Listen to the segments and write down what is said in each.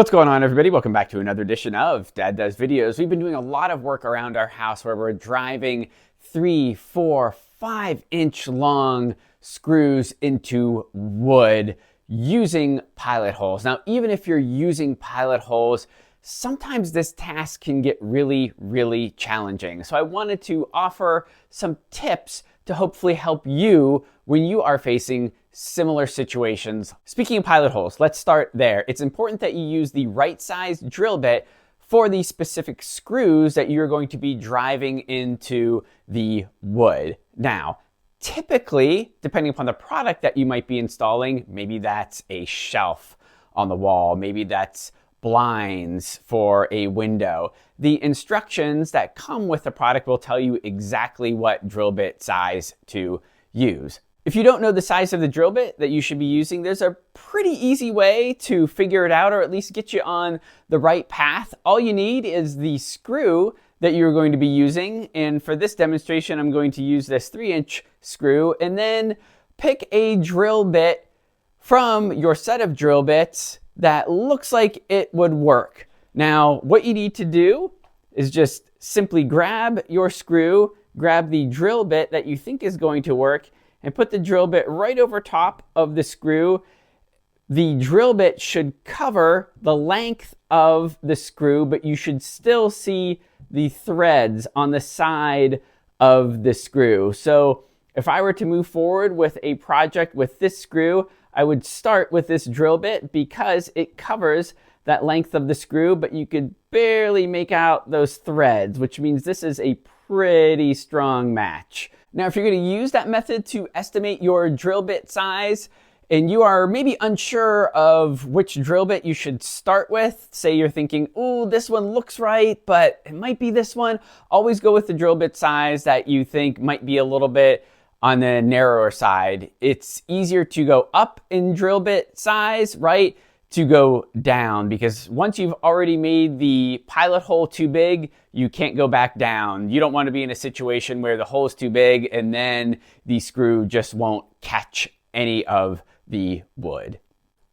What's going on, everybody? Welcome back to another edition of Dad Does Videos. We've been doing a lot of work around our house where we're driving 3, 4, 5-inch long screws into wood using pilot holes. Now, even if you're using pilot holes, sometimes this task can get really challenging. So I wanted to offer some tips to hopefully help you when you are facing similar situations. Speaking of pilot holes, let's start there. It's important that you use the right size drill bit for the specific screws that you're going to be driving into the wood. Now, typically, depending upon the product that you might be installing, maybe that's a shelf on the wall, maybe that's blinds for a window. The instructions that come with the product will tell you exactly what drill bit size to use. If you don't know the size of the drill bit that you should be using, there's a pretty easy way to figure it out, or at least get you on the right path. All you need is the screw that you're going to be using. And for this demonstration, I'm going to use this 3-inch screw, and then pick a drill bit from your set of drill bits that looks like it would work. Now, what you need to do is just simply grab your screw, grab the drill bit that you think is going to work, and put the drill bit right over top of the screw. The drill bit should cover the length of the screw, but you should still see the threads on the side of the screw. So if I were to move forward with a project with this screw, I would start with this drill bit because it covers that length of the screw, but you could barely make out those threads, which means this is a pretty strong match. Now, if you're going to use that method to estimate your drill bit size, and you are maybe unsure of which drill bit you should start with, say you're thinking, ooh, this one looks right, but it might be this one, always go with the drill bit size that you think might be a little bit on the narrower side. It's easier to go up in drill bit size, right, to go down, because once you've already made the pilot hole too big, you can't go back down. You don't want to be in a situation where the hole is too big and then the screw just won't catch any of the wood.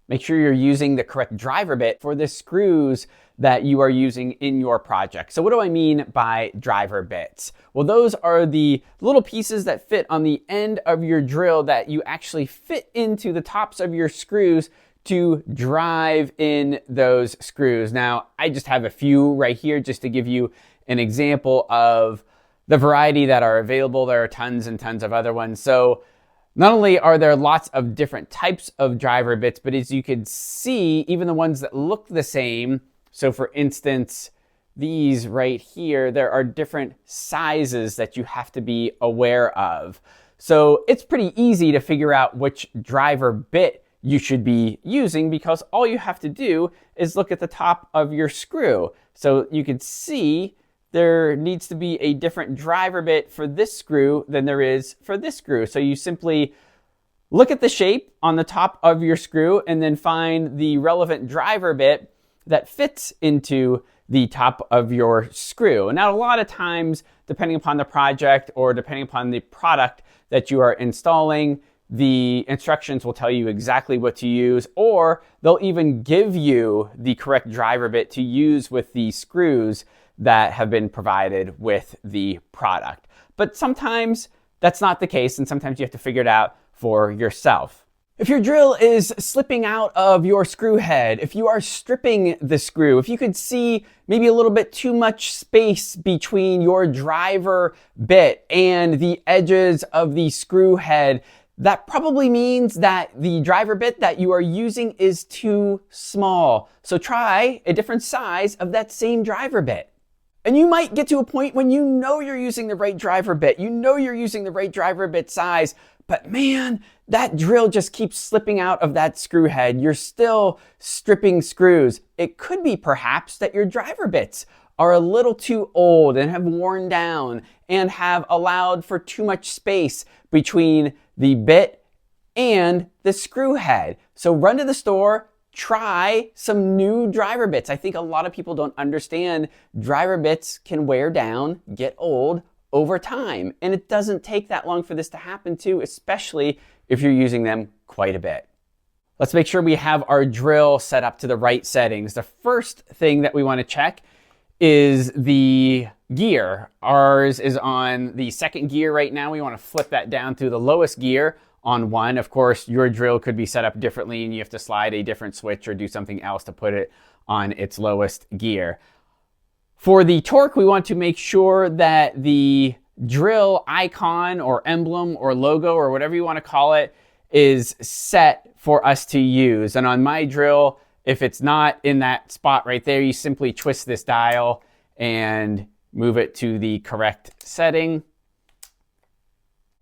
Make sure you're using the correct driver bit for the screws that you are using in your project. So what do I mean by driver bits? Well, those are the little pieces that fit on the end of your drill that you actually fit into the tops of your screws to drive in those screws. Now, I just have a few right here just to give you an example of the variety that are available. There are tons and tons of other ones. So not only are there lots of different types of driver bits, but as you can see, even the ones that look the same, so for instance, these right here, there are different sizes that you have to be aware of. So it's pretty easy to figure out which driver bit you should be using, because all you have to do is look at the top of your screw. So you can see there needs to be a different driver bit for this screw than there is for this screw. So you simply look at the shape on the top of your screw and then find the relevant driver bit that fits into the top of your screw. Now, a lot of times, depending upon the project or depending upon the product that you are installing, the instructions will tell you exactly what to use, or they'll even give you the correct driver bit to use with the screws that have been provided with the product. But sometimes that's not the case, and sometimes you have to figure it out for yourself. If your drill is slipping out of your screw head, if you are stripping the screw, if you could see maybe a little bit too much space between your driver bit and the edges of the screw head, that probably means that the driver bit that you are using is too small. So try a different size of that same driver bit. And you might get to a point when you know you're using the right driver bit, you know you're using the right driver bit size, but man, that drill just keeps slipping out of that screw head. You're still stripping screws. It could be perhaps that your driver bits are a little too old and have worn down and have allowed for too much space between the bit and the screw head. So run to the store, try some new driver bits. I think a lot of people don't understand driver bits can wear down, get old over time. And it doesn't take that long for this to happen too, especially if you're using them quite a bit. Let's make sure we have our drill set up to the right settings. The first thing that we want to check is the gear. Ours is on the second gear right now. We want to flip that down to the lowest gear on 1. Of course, your drill could be set up differently and you have to slide a different switch or do something else to put it on its lowest gear. For the torque, we want to make sure that the drill icon or emblem or logo or whatever you want to call it is set for us to use. And on my drill, if it's not in that spot right there, you simply twist this dial and move it to the correct setting.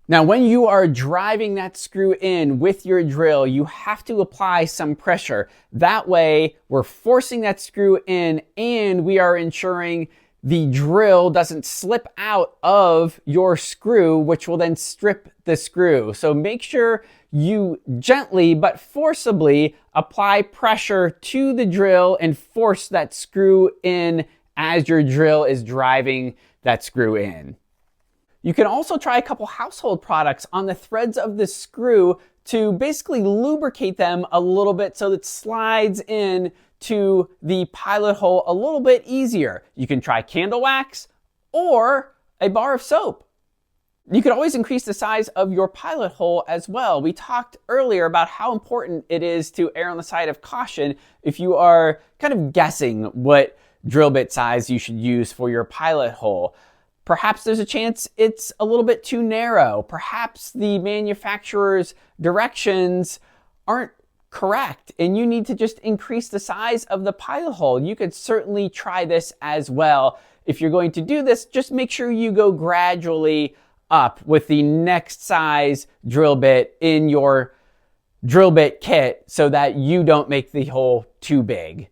Now, when you are driving that screw in with your drill, you have to apply some pressure. That way, we're forcing that screw in and we are ensuring the drill doesn't slip out of your screw, which will then strip the screw. So make sure you gently but forcibly apply pressure to the drill and force that screw in as your drill is driving that screw in. You can also try a couple household products on the threads of the screw to basically lubricate them a little bit so that it slides in to the pilot hole a little bit easier. You can try candle wax or a bar of soap. You can always increase the size of your pilot hole as well. We talked earlier about how important it is to err on the side of caution if you are kind of guessing what drill bit size you should use for your pilot hole. Perhaps there's a chance it's a little bit too narrow. Perhaps the manufacturer's directions aren't correct and you need to just increase the size of the pilot hole. You could certainly try this as well. If you're going to do this, just make sure you go gradually up with the next size drill bit in your drill bit kit so that you don't make the hole too big.